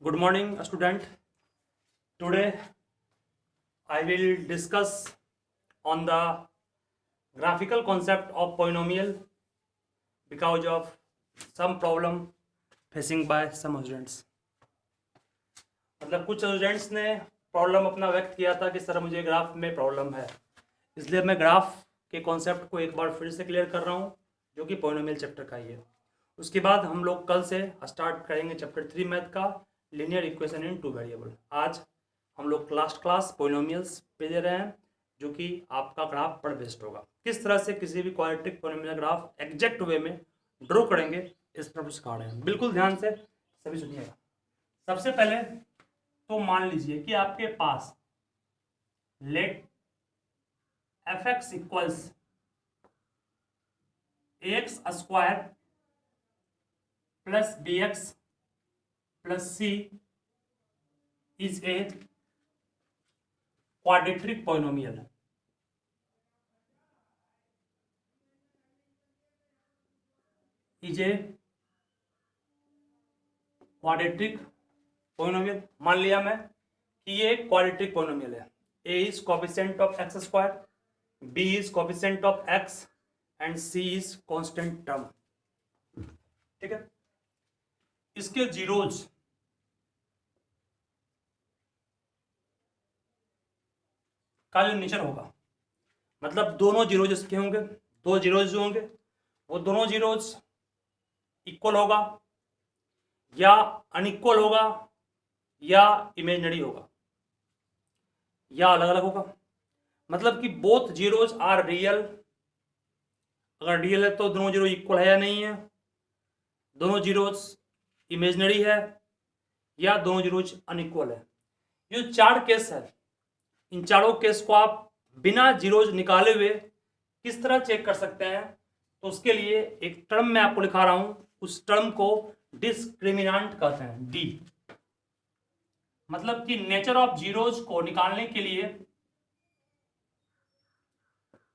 Good morning, student. Today I will discuss on the graphical concept of polynomial because of some problem facing by some students. मतलब कुछ students ने problem अपना व्यक्त किया था कि सर मुझे ग्राफ में प्रॉब्लम है, इसलिए मैं ग्राफ के कॉन्सेप्ट को एक बार फिर से क्लियर कर रहा हूँ जो कि पोलिनोमियल चैप्टर का ही है। उसके बाद हम लोग कल से स्टार्ट करेंगे चैप्टर 3 मैथ का linear equation in two variable. आज हम लोग लास्ट क्लास पोलिनोमियल्स पे दे रहे हैं जो कि आपका ग्राफ पर बेस्ड होगा। किस तरह से किसी भी क्वाड्रेटिक पोलिनोमियल ग्राफ एग्जैक्ट वे में ड्रॉ करेंगे इस पर सिखा रहे हैं, बिल्कुल ध्यान से सभी सुनिएगा। सबसे पहले तो मान लीजिए कि आपके पास let f x equals x square plus b x plus c is a quadratic polynomial. Is a quadratic polynomial. मान लिया मैं कि ये क्वाड्रेटिक पोलिनोमियल है। A is coefficient of x square, b is coefficient of x and c is constant term. ठीक है, इसके zeros का जो नेचर होगा, मतलब दोनों जीरोज इसके होंगे, दो जीरोज जो होंगे वो दोनों जीरोज इक्वल होगा या अनइक्वल होगा या इमेजिनरी होगा या अलग अलग होगा। मतलब कि बोथ जीरोज आर रियल। अगर रियल है तो दोनों जीरो इक्वल है या नहीं है, दोनों जीरोज इमेजिनरी है या दोनों जीरोज अनइक्वल है। ये चार केस है, इन चारों केस को आप बिना जीरोज निकाले हुए किस तरह चेक कर सकते हैं, तो उसके लिए एक टर्म मैं आपको लिखा रहा हूं, उस टर्म को डिस्क्रिमिनेंट कहते हैं, डी। मतलब कि नेचर ऑफ जीरोज को निकालने के लिए,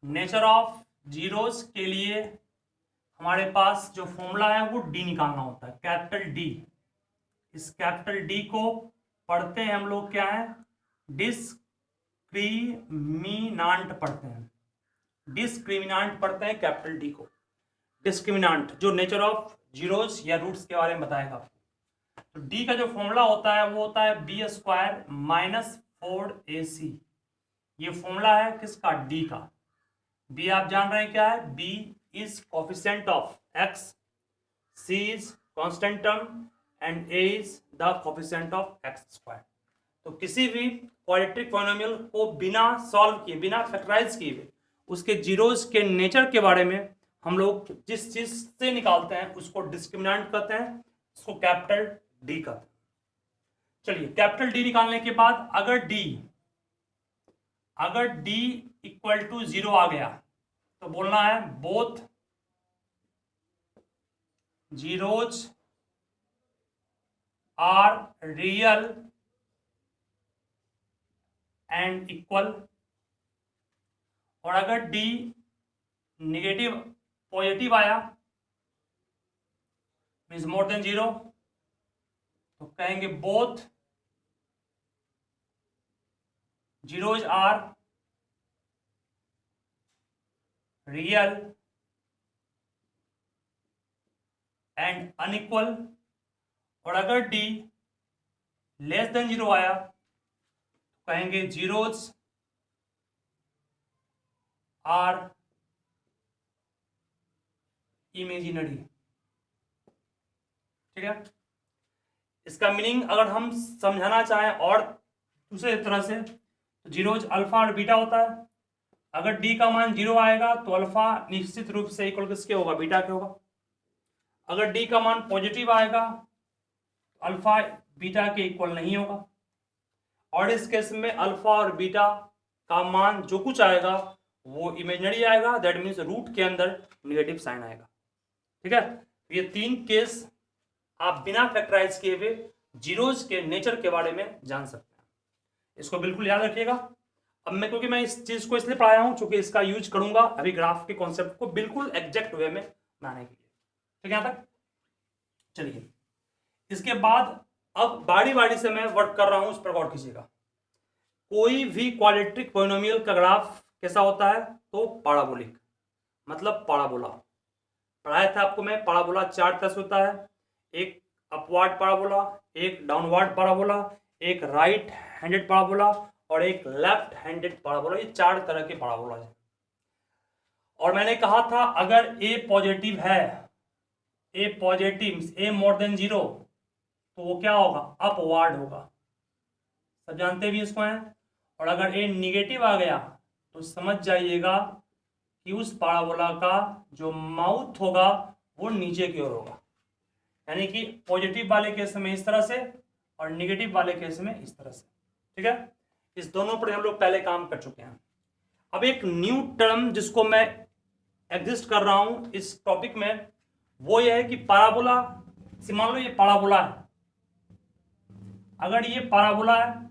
नेचर ऑफ जीरोज के लिए हमारे पास जो फॉर्मूला है वो डी निकालना होता है, कैपिटल डी। इस कैपिटल डी को पढ़ते हैं हम लोग क्या है, डिस्क्रिमिनांट पढ़ते हैं, डिस्क्रिमिनांट पढ़ते हैं कैपिटल डी को। डिस्क्रिमिनांट जो नेचर ऑफ जीरोज या रूट्स के बारे में बताएगा आपको। तो डी का जो फॉर्मूला होता है वो होता है बी स्क्वायर माइनस 4ac। ये फॉर्मूला है किसका, डी का। बी आप जान रहे हैं क्या है, b is coefficient of x, c is constant term and a is the coefficient of x square. तो किसी भी क्वाड्रेटिक पोलिनोमियल को बिना सॉल्व किए, बिना फैक्टराइज किए उसके जीरोज के नेचर के बारे में हम लोग जिस चीज से निकालते हैं उसको डिस्क्रिमिनेंट कहते हैं, उसको कैपिटल डी कहते हैं। चलिए, कैपिटल डी निकालने के बाद अगर डी इक्वल टू 0 आ गया तो बोलना है both zeros are real and equal. और अगर डी नेगेटिव पॉजिटिव आया मीन्स मोर देन 0 तो कहेंगे both zeros are real and unequal. और अगर डी लेस देन 0 आया तो कहेंगे जीरोज आर इमेजिनरी। ठीक है, इसका मीनिंग अगर हम समझाना चाहें और दूसरे तरह से, तो जीरोज अल्फा और बीटा होता है। अगर डी का मान 0 आएगा तो अल्फा निश्चित रूप से इक्वल किसके होगा, बीटा के होगा। अगर डी का मान पॉजिटिव आएगा तो अल्फा बीटा के इक्वल नहीं होगा। और इस केस में अल्फा और बीटा का मान जो कुछ आएगा वो इमेजिनरी आएगा, दैट मीन्स रूट के अंदर नेगेटिव साइन आएगा। ठीक है, ये तीन केस आप बिना फैक्टराइज किए हुए जीरोज के नेचर के बारे में जान सकते हैं। इसको बिल्कुल याद रखिएगा। अब मैं, क्योंकि मैं इस चीज को इसलिए पढ़ाया हूं क्योंकि इसका यूज करूंगा अभी ग्राफ के कॉन्सेप्ट को बिल्कुल एग्जैक्ट वे में बनाने के लिए। ठीक है, यहां तक चलिए। इसके बाद अब बारी बारी से मैं वर्क कर रहा हूं, उस पर गौर कीजिएगा। कोई भी क्वाड्रेटिक पॉलिनोमियल का ग्राफ कैसा होता है? तो पैराबोलिक, मतलब पैराबोला। पढ़ाया था आपको मैं, पैराबोला 4 तरह से होता है। एक अपवर्ड पैराबोला, एक डाउनवर्ड पैराबोला, एक राइट हैंडेड पैराबोला और एक लेफ्ट हैंडेड पैराबोला। ये 4 तरह के पैराबोला है। और मैंने कहा था अगर ए पॉजिटिव है, ए पॉजिटिव, ए मोर देन 0, तो वो क्या होगा? अपवर्ड होगा। सब जानते भी इसको हैं। और अगर ए निगेटिव आ गया तो समझ जाइएगा कि उस पैराबोला का जो माउथ होगा वो नीचे की ओर होगा। यानी कि पॉजिटिव वाले केस में इस तरह से और निगेटिव वाले केस में इस तरह से। ठीक है, इस दोनों पर हम लोग पहले काम कर चुके हैं। अब एक न्यू टर्म जिसको मैं एग्जिस्ट कर रहा हूं इस टॉपिक में, वो ये है कि पैराबोला, मान लो ये पैराबोला है। अगर ये पैराबोला है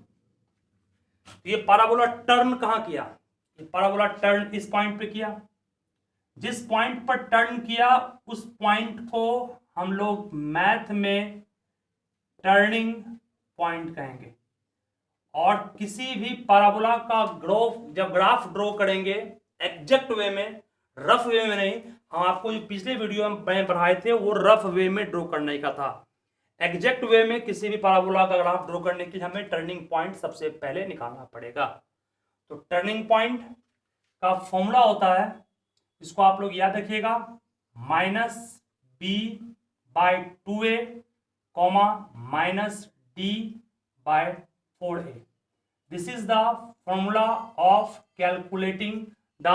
तो ये पैराबोला टर्न कहां किया? ये पैराबोला टर्न इस पॉइंट पे किया। जिस पॉइंट पर टर्न किया उस पॉइंट को हम लोग मैथ में टर्निंग पॉइंट कहेंगे। और किसी भी पैराबोला का जब ग्राफ ड्रॉ करेंगे एग्जैक्ट वे में, रफ वे में नहीं, हम आपको जो पिछले वीडियो में पढ़ाए थे वो रफ वे में ड्रॉ करने का था। एग्जैक्ट वे में किसी भी पैराबोला का ग्राफ ड्रॉ करने के लिए हमें टर्निंग पॉइंट सबसे पहले निकालना पड़ेगा। तो टर्निंग पॉइंट का फॉर्मूला होता है, इसको आप लोग याद रखिएगा, -b/2a, -d/4a। This is the formula of calculating the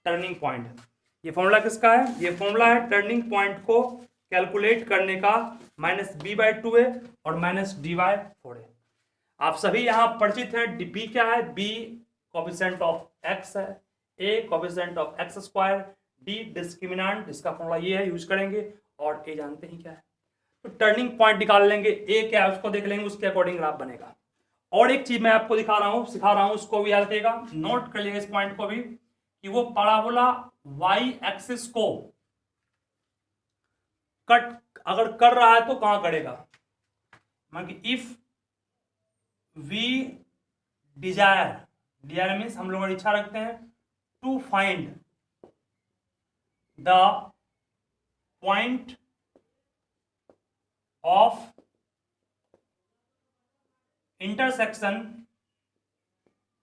turning point. ये फॉर्मूला किसका है? ये फॉर्मूला है टर्निंग पॉइंट को कैलकुलेट करने का, -b/2a और -d/4a। आप सभी यहां परिचित हैं। b क्या है? b कोएफिशिएंट ऑफ x है, a coefficient of x², d discriminant, इसका फॉर्मूला ये है, यूज करेंगे। और a जानते ही क्या है। तो टर्निंग पॉइंट निकाल लेंगे, a क्या है उसको देख लेंगे, उसके अकॉर्डिंग ग्राफ बनेगा। और एक चीज मैं आपको सिखा रहा हूं, उसको भी याद रखिएगा, नोट कर लीजिएगा इस पॉइंट को भी, कि वो पैराबोला y एक्सिस को कट अगर कर रहा है तो कहां करेगा? मान कि इफ वी डिजायर मीन्स हम लोग इच्छा रखते हैं to find the point of intersection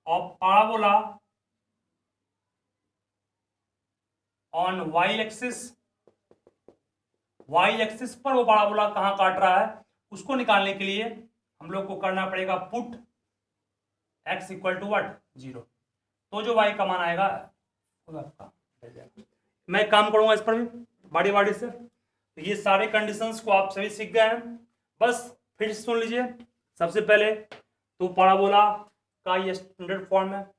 of parabola on y axis. Y axis पर वो पैराबोला कहां काट रहा है उसको निकालने के लिए हम लोग को करना पड़ेगा put x equal to what? 0। तो जो y का मान आएगा आपका, मैं काम करूंगा इस पर भी बारी बारी से। तो ये सारे कंडीशंस को आप सभी सीख गए हैं, बस फिर से सुन लीजिए। सबसे पहले तो पैराबोला का ये स्टैंडर्ड फॉर्म है,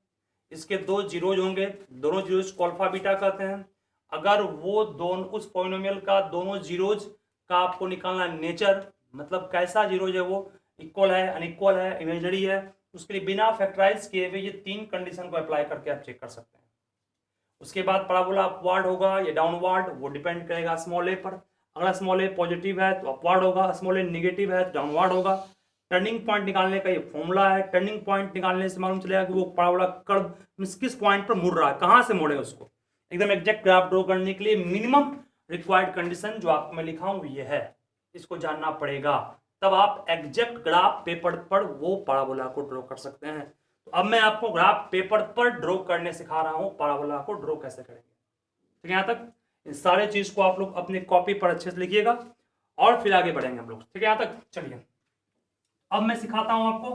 इसके 2 जीरोज होंगे, दोनों जीरोज को अल्फा बीटा कहते हैं। अगर वो दोनों उस पॉलिनोमियल का दोनों जीरोज का आपको निकालना नेचर, मतलब कैसा जीरोज है, वो इक्वल है, अनइक्वल है, इमेजिनरी है, उसके लिए बिना फैक्टराइज किए हुए ये 3 कंडीशन को अप्लाई करके आप चेक कर सकते हैं। उसके बाद पैराबोला अपवर्ड होगा या डाउनवर्ड, वो डिपेंड करेगा स्मॉल ए पर। अगर स्मॉल ए पॉजिटिव है तो अपवर्ड होगा, स्मॉल ए निगेटिव है तो डाउनवर्ड होगा। टर्निंग पॉइंट निकालने का ये फॉर्मूला है। टर्निंग पॉइंट निकालने से मालूम चलेगा कि वो पैराबोला कर्व किस पॉइंट पर मुड़ रहा है, कहां से मुड़े उसको एकदम एग्जैक्ट ग्राफ ड्रॉ करने के लिए मिनिमम रिक्वायर्ड कंडीशन जो आपको मैं लिखा हूं ये है, इसको जानना पड़ेगा, तब आप एग्जैक्ट ग्राफ पेपर पर वो पैराबोला को ड्रॉ कर सकते हैं। तो अब मैं आपको ग्राफ पेपर पर ड्रॉ करने सिखा रहा हूं, पैराबोला को ड्रॉ कैसे करेंगे। ठीक है, यहां तक इन सारे चीज को आप लोग अपने कॉपी पर अच्छे से लिखिएगा और फिर आगे बढ़ेंगे हम लोग। ठीक है, यहां तक चलिए अब मैं सिखाता हूं आपको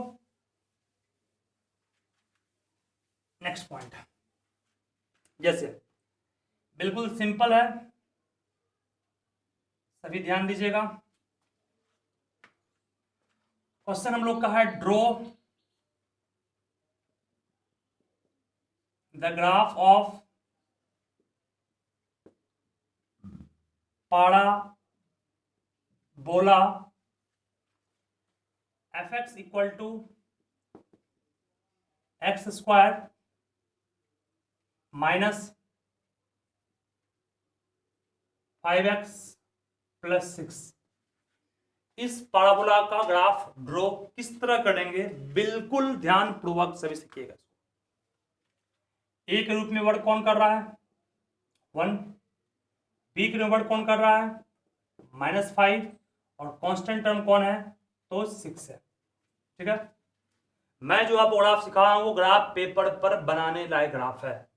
नेक्स्ट पॉइंट। जैसे बिल्कुल सिंपल है, सभी ध्यान दीजिएगा। क्वेश्चन हम लोग का है draw the graph of parabola fx equal to x² minus 5x + 6। इस पैराबोला का ग्राफ ड्रॉ किस तरह करेंगे, बिल्कुल ध्यान पूर्वक सभी सीखिएगा। ए के रूप में वर्ड कौन कर रहा है 1, बी के रूप में वर्ड कौन कर रहा है -5 और कांस्टेंट टर्म कौन है तो 6 है। ठीक है, मैं जो आपको ग्राफ सिखा रहा हूं वो ग्राफ पेपर पर बनाने लायक ग्राफ है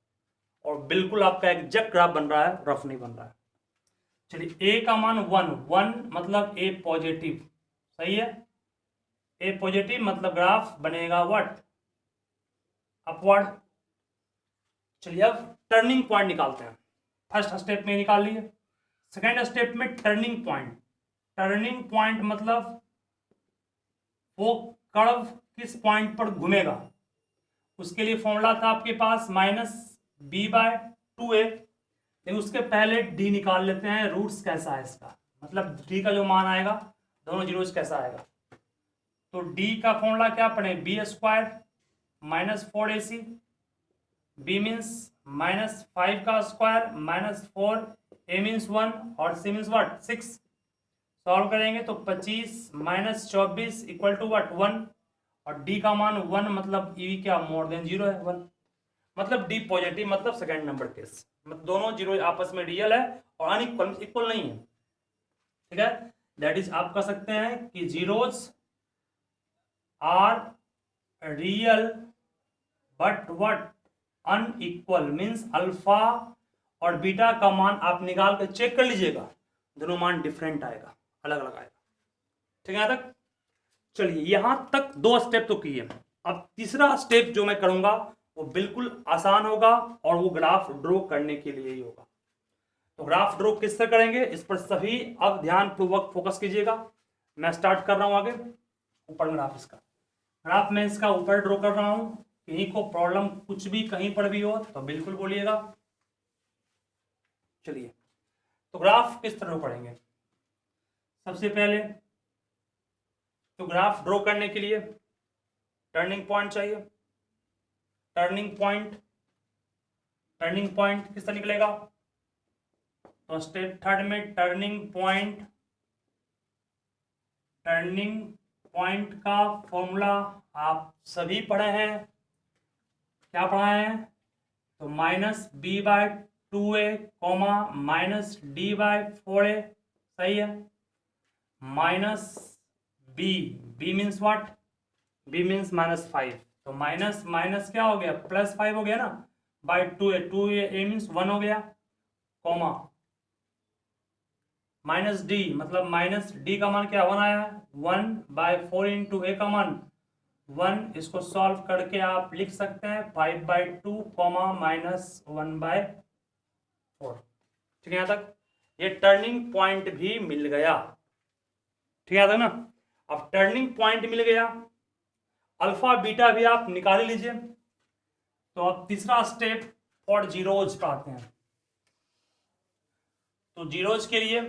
और बिल्कुल आपका एग्जैक्ट ग्राफ बन रहा है, रफ नहीं बन रहा है। चलिए ए का मान 1 मतलब ए पॉजिटिव, सही है। ए पॉजिटिव मतलब ग्राफ बनेगा व्हाट अपवर्ड। चलिए अब टर्निंग पॉइंट निकालते हैं। फर्स्ट स्टेप में निकाल लिए, सेकेंड स्टेप में टर्निंग पॉइंट। टर्निंग पॉइंट मतलब वो कर्व किस पॉइंट पर घूमेगा, उसके लिए फॉर्मूला था आपके पास -b/2a। लेकिन उसके पहले डी निकाल लेते हैं, रूट्स कैसा है इसका, मतलब डी का जो मान आएगा दोनों जीरोस कैसा आएगा। तो डी का फॉर्मूला क्या पढ़े, b² -4ac, b मीन्स -5 का स्क्वायर -4, a मीन्स 1 और c मीन्स व्हाट 6। सॉल्व करेंगे तो 25 -24 इक्वल टू व्हाट 1 और डी का मान 1 मतलब ई क्या मोर देन 0 है 1, मतलब डी पॉजिटिव मतलब सेकंड नंबर केस, मतलब दोनों जीरो आपस में रियल है और अनइक्वल इक्वल नहीं है। ठीक है, दैट इज आप कह सकते हैं कि zeros are real but what unequal, means alpha और बीटा का मान आप निकाल कर चेक कर लीजिएगा, दोनों मान डिफरेंट आएगा, अलग अलग आएगा। ठीक है, यहां तक चलिए, यहां तक 2 स्टेप तो किए। अब तीसरा स्टेप जो मैं करूंगा वो बिल्कुल आसान होगा और वो ग्राफ ड्रॉ करने के लिए ही होगा। तो ग्राफ ड्रॉ किस तरह करेंगे इस पर सभी अब ध्यान पूर्वक फोकस कीजिएगा। मैं स्टार्ट कर रहा हूं आगे, ऊपर ग्राफ इसका, ग्राफ में इसका ऊपर ड्रॉ कर रहा हूं। कहीं को प्रॉब्लम कुछ भी कहीं पर भी हो तो बिल्कुल बोलिएगा। चलिए, तो ग्राफ किस तरह पढ़ेंगे, सबसे पहले तो ग्राफ ड्रॉ करने के लिए टर्निंग पॉइंट चाहिए। टर्निंग पॉइंट किस तरह निकलेगा, तो स्टेप थर्ड में टर्निंग पॉइंट का फॉर्मूला आप सभी पढ़े हैं, क्या पढ़ा है, तो -b/2a -d/4a, सही है। -b means what, b means -5, तो माइनस माइनस क्या हो गया +5 हो गया ना, /2a मीन्स 1 हो गया, कॉमा -d मतलब -d का मान क्या 1 आया, 1/4 इंटू a का मान 1, इसको सॉल्व करके आप लिख सकते हैं 5/2 -1/4। ठीक है, यहां तक ये टर्निंग पॉइंट भी मिल गया। ठीक है ना, अब टर्निंग पॉइंट मिल गया, अल्फा बीटा भी आप निकाल लीजिए। तो अब तीसरा स्टेप फॉर जीरोज पर आते हैं। तो जीरोज के लिए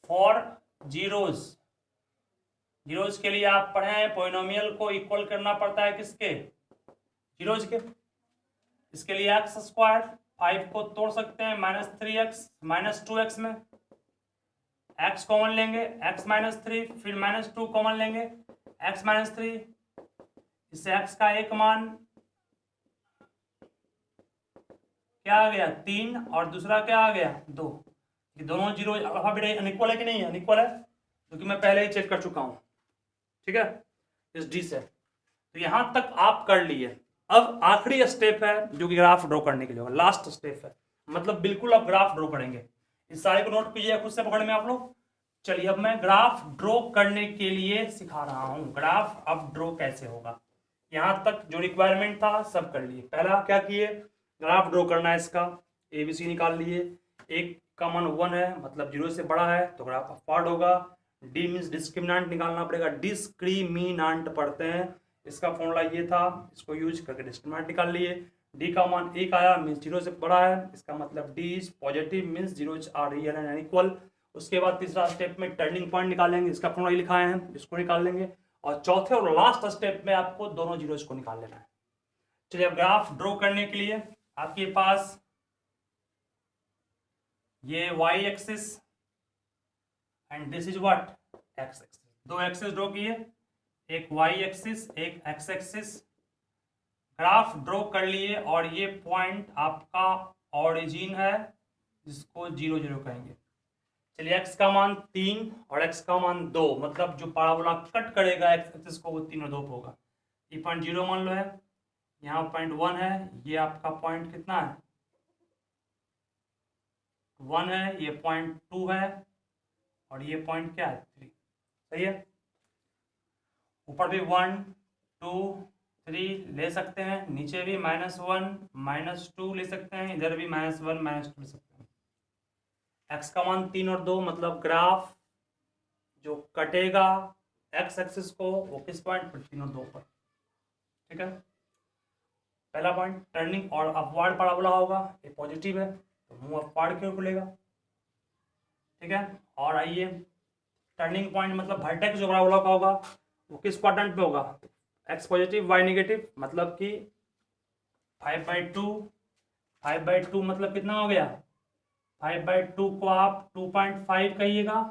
फॉर जीरोज के लिए आप पढ़े हैं पॉलिनोमियल को इक्वल करना पड़ता है किसके, जीरोज के। इसके लिए x² 5 को तोड़ सकते हैं -3x -2x में, x कॉमन लेंगे x -3, फिर -2 कॉमन लेंगे x -3, इससे x का एक मान क्या आ गया 3 और दूसरा क्या आ गया 2। ये दोनों जीरो अल्फा बीटा अनइक्वल है कि नहीं है, अनइक्वल है, क्योंकि मैं पहले ही चेक कर चुका हूं। ठीक है, इस डी से तो यहां तक आप कर लिए। अब आखिरी स्टेप है जो कि ग्राफ ड्रॉ करने के लिए होगा, लास्ट स्टेप है, मतलब बिल्कुल अब ग्राफ ड्रॉ करेंगे। इस सारे को नोट कीजिए खुद से पकड़ में आप लोग। चलिए, अब मैं ग्राफ ड्रॉ करने के लिए सिखा रहा हूं, ग्राफ अब ड्रॉ कैसे होगा। यहां तक जो रिक्वायरमेंट था सब कर लिए। पहला क्या किए, ग्राफ ड्रॉ करना है इसका, ABC निकाल लिए, एक का मान 1 है मतलब 0 से बड़ा है तो ग्राफ अपवर्ड होगा। डी मीन्स डिस्क्रिमिनेंट निकालना पड़ेगा, डिस्क्रिमिनेंट पढ़ते हैं, इसका फॉर्मूला ये था, इसको यूज करके डिस्क्रिमिनेंट निकाल लिए। डी का मान 1 आया मीन्स 0 से बड़ा है, इसका मतलब D is positive means zeros are real and unequal. उसके बाद तीसरा स्टेप में टर्निंग पॉइंट निकालेंगे, इसका फॉर्मूला लिखाए हैं, इसको निकाल लेंगे। और चौथे और लास्ट स्टेप में आपको दोनों जीरोज को निकाल लेना है। चलिए, अब ग्राफ ड्रॉ करने के लिए आपके पास ये y axis and this is what x axis. दो एक्सिस ड्रॉ किए, एक वाई एक्सिस एक एक्स एक्सिस, ग्राफ ड्रॉ कर लिए और ये पॉइंट आपका ऑरिजिन है जिसको 0 0 कहेंगे। चलिए x का मान 3 और x का मान 2, मतलब जो पैराबोला कट करेगा एक्स एक्सिस को वो 3 और 2 पे होगा। ये पॉइंट 0 मान लो है, यहाँ पॉइंट 1 है, ये आपका पॉइंट कितना है 1 है, ये पॉइंट 2 है और ये पॉइंट क्या है 3। सही है, ऊपर भी 1 2 3 ले सकते हैं, नीचे भी -1 -2 ले सकते हैं, इधर भी -1 -2 ले सकते हैं। x का मान 3 और 2, मतलब ग्राफ जो कटेगा x एक्सिस को वो किस पॉइंट पर 3 और 2 पर। ठीक है, पहला पॉइंट टर्निंग और अपवार्ड पैराबोला होगा, ये पॉजिटिव है तो मुंह अपवार्ड की ओर खुलेगा। ठीक है, और आइए टर्निंग पॉइंट मतलब वर्टेक्स जो पैराबोला का होगा वो किस क्वाड्रेंट पे होगा, x पॉजिटिव y नेगेटिव, मतलब कि 5/2 5/2 मतलब कितना हो गया 5/2 को आप 2.5 कहिएगा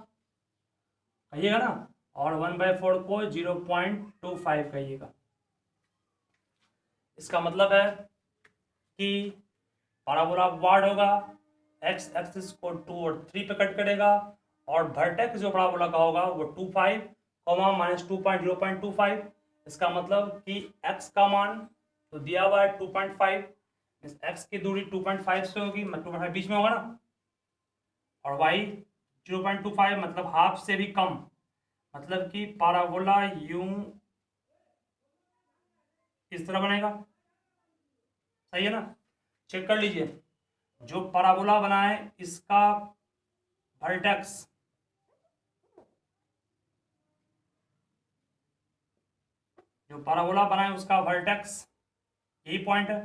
ना, और 1/4 को 0.25 कहिएगा। इसका मतलब है कि पैराबोला वार्ड होगा, x एक्सिस को 2 और 3 पे कट करेगा और वर्टेक्स जो पैराबोला का होगा वो 25 -2.0.25। इसका मतलब कि x का मान तो दिया हुआ है 2.5, x की दूरी 2.5 से होगी, मतलब 2.5 बीच में होगा ना, और y 0.25 मतलब हाफ से भी कम, मतलब कि पैराबोला यूं इस तरह बनेगा। सही है ना, चेक कर लीजिए, जो पैराबोला बना है इसका वर्टेक्स जो पैराबोला बना है उसका वर्टेक्स यही पॉइंट है।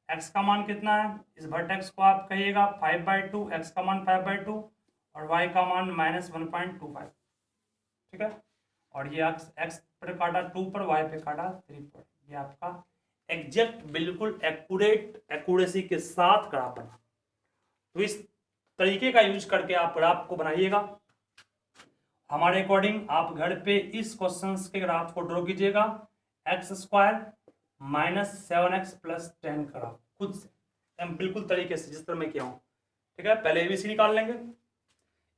x का मान कितना है, इस वर्टेक्स को आप कहिएगा 5/2, x का मान 5/2 और y का मान -1.25। ठीक है, और ये x पर काटा 2 पर, y पे काटा 3 पर, ये आपका एग्जैक्ट बिल्कुल एक्यूरेसी के साथ ग्राफ बना। तो इस तरीके का यूज करके आप ग्राफ को बनाइएगा। हमारे अकॉर्डिंग आप घर पे इस क्वेश्चंस के ग्राफ को ड्रॉ कीजिएगा, x² -7x + 10 का ग्राफ खुद से हम बिल्कुल तरीके से जिस तरह मैं किया हूँ। ठीक है, पहले एबीसी निकाल लेंगे,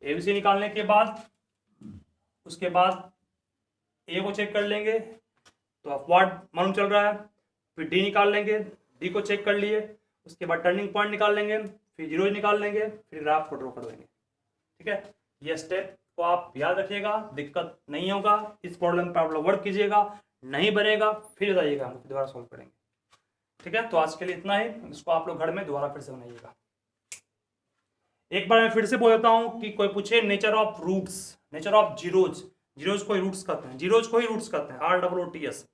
एबीसी निकालने के बाद उसके बाद ए को चेक कर लेंगे तो अपवार्ड मालूम चल रहा है, फिर डी निकाल लेंगे, डी को चेक कर लिए, उसके बाद टर्निंग पॉइंट निकाल लेंगे, फिर जीरो निकाल लेंगे, फिर ग्राफ को ड्रॉ कर देंगे। ठीक है, ये स्टेप को आप याद रखिएगा, दिक्कत नहीं होगा, इस प्रॉब्लम पर आप लोग वर्क कीजिएगा, नहीं बनेगा फिर बताइएगा, हम दोबारा सॉल्व करेंगे। ठीक है, तो आज के लिए इतना ही, इसको आप लोग घर में दोबारा फिर से बनाइएगा। एक बार मैं फिर से बोल देता हूँ कि कोई पूछे nature of roots, nature of zeros, zeros को ही रूट्स कहते हैं, जीरोज को ही रूट्स कहते हैं, ROOTS।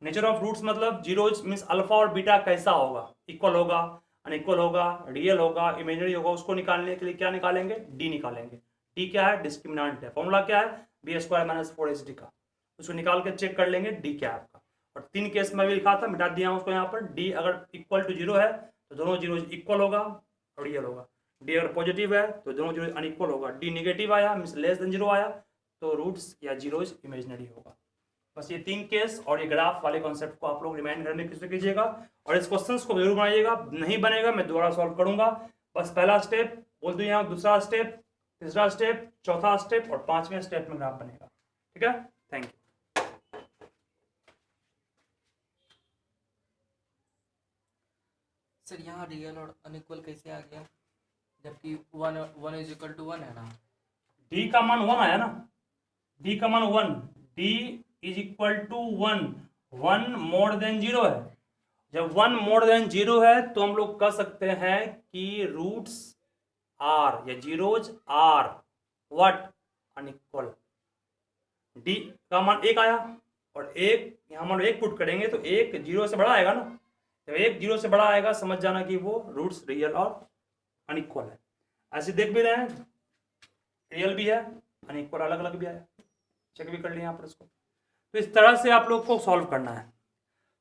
नेचर ऑफ रूट्स मतलब जीरोज मीन्स अल्फा और बीटा कैसा होगा, इक्वल होगा, अनइक्वल होगा, रियल होगा, इमेजिनरी होगा, उसको निकालने के लिए क्या निकालेंगे, डी निकालेंगे। डी क्या है, डिस्क्रिमिनेंट है, फॉर्मूला क्या है b² - 4ac का, उसको निकाल के चेक कर लेंगे डी क्या है आपका। और 3 केस में भी लिखा था, मिटा दिया उसको यहाँ पर, डी अगर इक्वल टू 0 है तो दोनों जीरो इक्वल होगा और रियल होगा, डी अगर पॉजिटिव है तो दोनों जीरो अनइक्वल होगा, डी नेगेटिव आया मीन्स लेस देन 0 आया तो रूट्स या जीरोज इमेजिनरी होगा। बस ये 3 केस और ये ग्राफ वाले कॉन्सेप्ट को आप लोग रिमाइंड करने की कोशिश कीजिएगा और इस क्वेश्चंस को जरूर बनाइएगा, नहीं बनेगा मैं दोबारा सॉल्व करूंगा। बस पहला स्टेप बोल दूं यहाँ, दूसरा स्टेप, तीसरा स्टेप, चौथा स्टेप और 5वें स्टेप में ग्राफ बनेगा। ठीक है, थैंक यू। सर यहाँ रियल और अनइक्वल कैसे आ गया, जबकि 1 = 1 है ना। डी का मान 1 आया ना, डी का मान 1, डी = 1, 1 मोर देन 0 है। जब 1 मोर देन 0 है तो हम लोग कह सकते हैं कि रूट्स आर या zeros are what, unequal. D का मान 1 आया और 1 यहाँ मान 1 पुट करेंगे तो 1 0 से बड़ा आएगा ना, जब 1 0 से बड़ा आएगा समझ जाना कि वो रूट्स रियल और अनइक्वल है। ऐसे देख भी रहे हैं, रियल भी है, अनइक्वल अलग अलग भी आया, चेक भी कर लिया यहाँ पर इसको। तो इस तरह से आप लोग को सॉल्व करना है।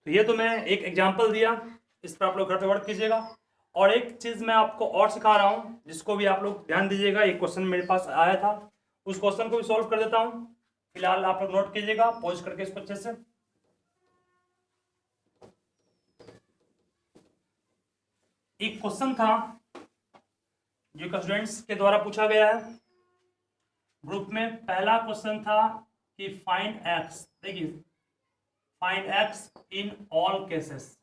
तो ये तो मैं एक एग्जांपल दिया, इस पर आप लोग घर पे वर्क कीजिएगा। और एक चीज़ मैं आपको और सिखा रहा हूँ जिसको भी आप लोग ध्यान दीजिएगा, एक क्वेश्चन मेरे पास आया था, उस क्वेश्चन को भी सॉल्व कर देता हूं, फिलहाल आप लोग नोट कीजिएगा पॉज करके इसको अच्छे से। एक क्वेश्चन था जो स्टूडेंट्स के द्वारा पूछा गया है ग्रुप में। पहला क्वेश्चन था कि फाइंड एक्स, देखिए find x in all cases.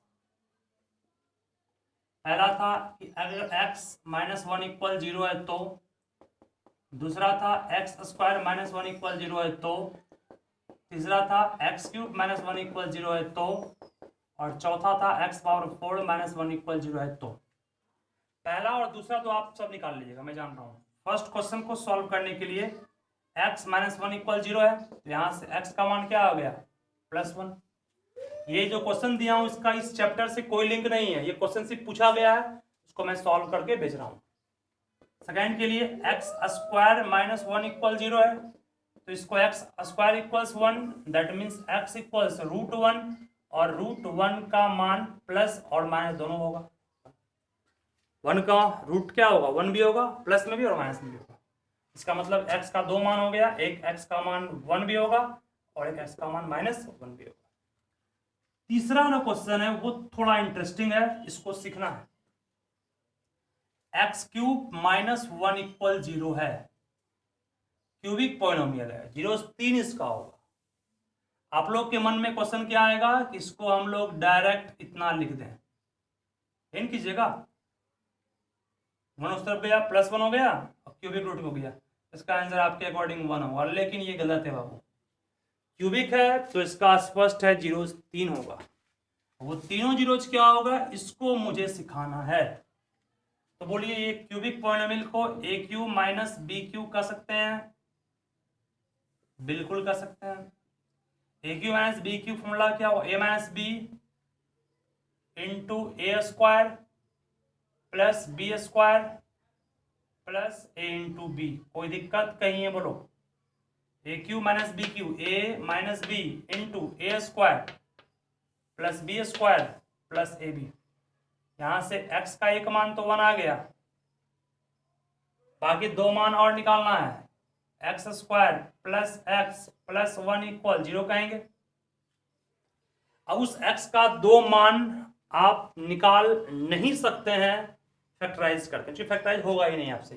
पहला था कि अगर x -1 इक्वल 0 है तो, दूसरा था x स्क्वायर -1 इक्वल 0 है तो, तीसरा था x क्यूब -1 इक्वल 0 है तो, और चौथा था x पावर 4 -1 इक्वल 0 है तो। पहला और दूसरा तो आप सब निकाल लीजिएगा, मैं जान रहा हूँ। फर्स्ट क्वेश्चन को सॉल्व करने के लिए x -1 इक्वल 0 है तो यहाँ से x का मान क्या आ गया +1। ये जो क्वेश्चन दिया हूँ इसका इस चैप्टर से कोई लिंक नहीं है, ये क्वेश्चन सिर्फ पूछा गया है, उसको मैं सॉल्व करके भेज रहा हूँ। सेकेंड के लिए x स्क्वायर -1 इक्वल 0 है तो इसको x square equals 1, that means x equals √1 और √1 का मान प्लस और माइनस दोनों होगा। 1 का रूट क्या होगा 1 भी होगा, प्लस में भी और माइनस में भी होगा। इसका मतलब x का दो मान हो गया, एक x का मान 1 भी होगा और एक x का मान -1 भी होगा। तीसरा जो क्वेश्चन है वो थोड़ा इंटरेस्टिंग है, इसको सीखना है। x क्यूब -1 इक्वल 0 है, क्यूबिक पॉलिनोमियल है, 0 इसका होगा। आप लोग के मन में क्वेश्चन क्या आएगा कि इसको हम लोग डायरेक्ट इतना लिख दें, इन कीजिएगा 1 उस तरफ गया +1 हो गया और क्यूबिक रूट हो गया, इसका आंसर आपके अकॉर्डिंग 1 होगा। लेकिन ये गलत है बाबू, क्यूबिक है तो इसका स्पष्ट है 0 होगा। वो तीनों जीरोज क्या होगा इसको मुझे सिखाना है। तो बोलिए ये क्यूबिक पॉलिनोमियल को a क्यूब -b क्यूब कर सकते हैं, बिल्कुल कर सकते हैं। a cube -b cube formula क्या हो a - b into a square plus b square plus a into b। कोई दिक्कत कहीं है बोलो? a cube -b cube a - b into a square plus b square plus ab। यहां से x का एक मान तो 1 आ गया, बाकी दो मान और निकालना है। x square plus x plus 1 equal 0 कहेंगे। अब उस x का दो मान आप निकाल नहीं सकते हैं फैक्टराइज करके, क्योंकि फैक्टराइज होगा ही नहीं आपसे।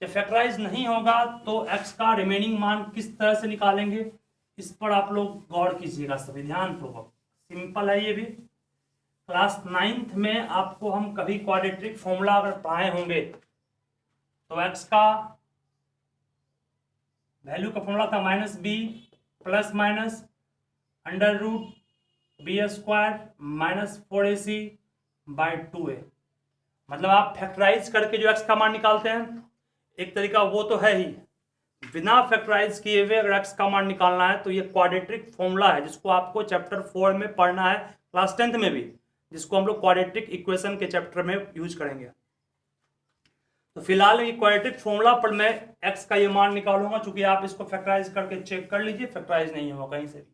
जब फैक्टराइज नहीं होगा तो x का रिमेनिंग मान किस तरह से निकालेंगे, इस पर आप लोग गौर कीजिएगा, सभी ध्यानपूर्वक। सिंपल है ये भी। क्लास 9th में आपको हम कभी क्वाड्रेटिक फॉर्मूला अगर पढ़ाए होंगे तो x का वैल्यू का फॉर्मूला था -b plus minus under root b square -4ac by 2a। मतलब आप फैक्टराइज करके जो x का मान निकालते हैं, एक तरीका वो तो है ही, बिना फैक्टराइज किए हुए अगर x का मान निकालना है तो ये क्वाड्रेटिक फॉर्मूला है, जिसको आपको चैप्टर 4 में पढ़ना है, क्लास 10th में भी, जिसको हम लोग क्वाड्रेटिक इक्वेशन के चैप्टर में यूज करेंगे। तो फिलहाल ये क्वाड्रेटिक फॉर्मूला पर मैं x का ये मान निकालूंगा, चूंकि आप इसको फैक्टराइज करके चेक कर लीजिए, फैक्टराइज नहीं होगा कहीं से भी।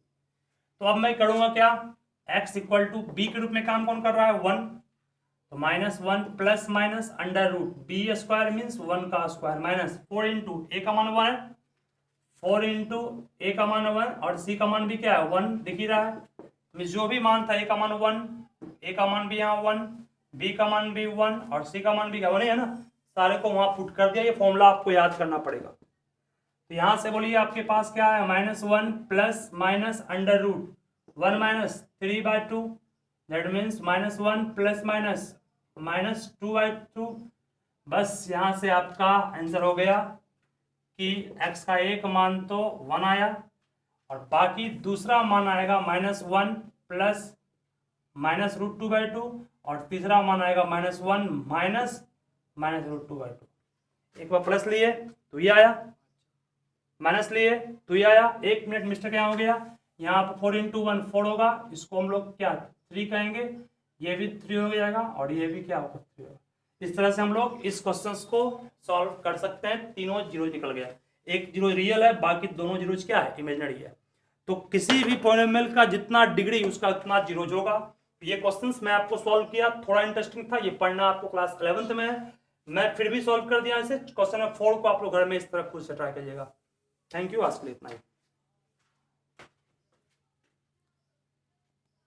तो अब मैं करूंगा क्या, x इक्वल टू b के रूप में काम कौन कर रहा है 1, तो -1 plus minus under root b square means 1 का स्क्वायर माइनस 4 इंटू a का मान 1 है, 4 इंटू a का मान 1 और c का मान भी क्या है 1 दिख ही रहा है। जो भी मान था a का मान 1, a का मान भी यहाँ 1, b का मान भी 1 और c का मान भी क्या 1 है ना, सारे को वहां पुट कर दिया। ये फॉर्मूला आपको याद करना पड़ेगा। तो यहां से बोलिए आपके पास क्या है -1 plus minus under root 1 minus 3/2, that means -1 plus minus -2/2। बस यहाँ से आपका आंसर हो गया कि x का एक मान तो 1 आया और बाकी दूसरा मान आएगा -1 प्लस -√2/2 और तीसरा मान आएगा -1 माइनस -√2/2। एक बार प्लस लिए तो ये आया, माइनस लिए तो ये आया। 1 मिनट मिस्टेक यहाँ हो गया, यहाँ पर 4 इंटू 1 4 होगा, इसको हम लोग क्या 3 कहेंगे, ये भी 3 हो जाएगा और ये भी क्या होगा 3 होगा। इस तरह से हम लोग इस क्वेश्चंस को सॉल्व कर सकते हैं। तीनों जीरो निकल गया, एक जीरो रियल है, बाकी दोनों जीरोज क्या है इमेजिनरी है। तो किसी भी पॉलिनोमियल का जितना डिग्री उसका उतना जीरोज होगा। ये क्वेश्चंस मैं आपको सॉल्व किया, थोड़ा इंटरेस्टिंग था, ये पढ़ना आपको क्लास 11th में है। मैं फिर भी सॉल्व कर दिया इसे। क्वेश्चन नंबर 4 को आप लोग घर में इस तरह खुद से ट्राई करिएगा। थैंक यू, आज के लिए इतना ही।